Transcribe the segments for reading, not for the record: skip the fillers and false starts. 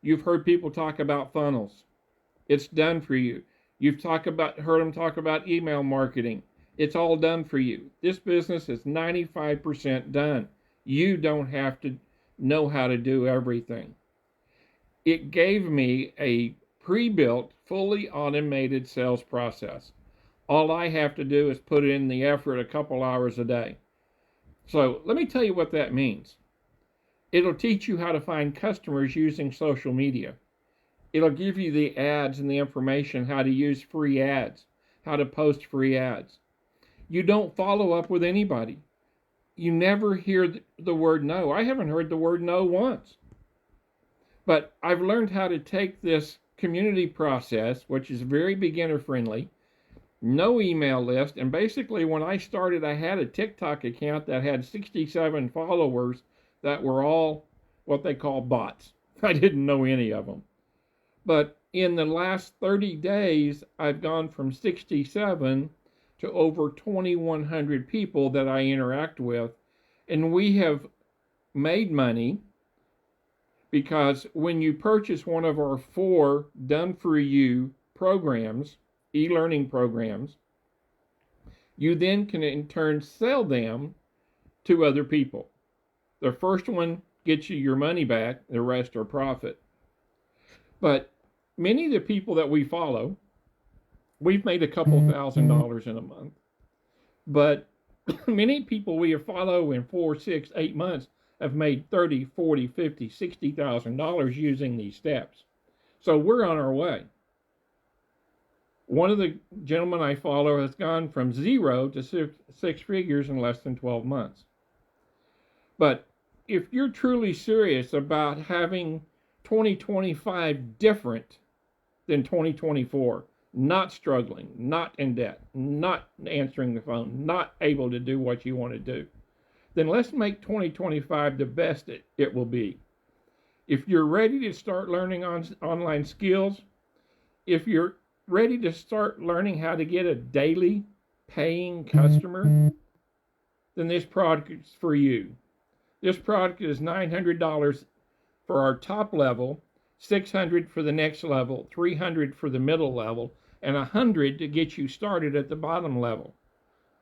You've heard people talk about funnels. It's done for you. Heard them talk about email marketing. It's all done for you. This business is 95% done. You don't have to know how to do everything. It gave me a pre-built, fully automated sales process. All I have to do is put in the effort a couple hours a day. So let me tell you what that means. It'll teach you how to find customers using social media. It'll give you the ads and the information how to use free ads, how to post free ads. You don't follow up with anybody. You never hear the word no. I haven't heard the word no once. But I've learned how to take this community process, which is very beginner friendly, no email list, and basically when I started, I had a TikTok account that had 67 followers that were all what they call bots. I didn't know any of them. But in the last 30 days, I've gone from 67 to over 2,100 people that I interact with. And we have made money because when you purchase one of our 4 done-for-you programs, e-learning programs, you then can in turn sell them to other people. The first one gets you your money back, the rest are profit. But many of the people that we follow, we've made a couple $1,000s in a month. But many people we follow in 4, 6, 8 months have made $30, $40, $50, $60,000 using these steps. So we're on our way. One of the gentlemen I follow has gone from 0 to 6 figures in less than 12 months. But if you're truly serious about having 2025 different than 2024, not struggling, not in debt, not answering the phone, not able to do what you want to do, then let's make 2025 the best it will be. If you're ready to start learning online skills, if you're ready to start learning how to get a daily paying customer, then this product is for you. This product is $900 for our top level, $600 for the next level, $300 for the middle level, and $100 to get you started at the bottom level.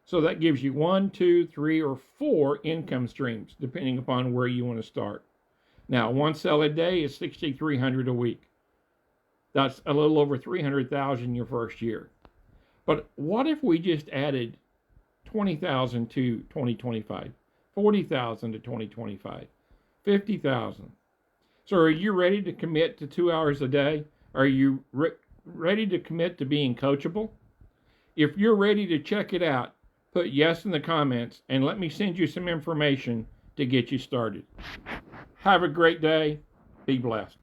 So that gives you 1, 2, 3, or 4 income streams, depending upon where you want to start. Now, one sale a day is $6,300 a week. That's a little over $300,000 your first year. But what if we just added $20,000 to 2025, $40,000 to 2025, $50,000? So are you ready to commit to 2 hours a day? Are you ready to commit to being coachable? If you're ready to check it out, put yes in the comments and let me send you some information to get you started. Have a great day. Be blessed.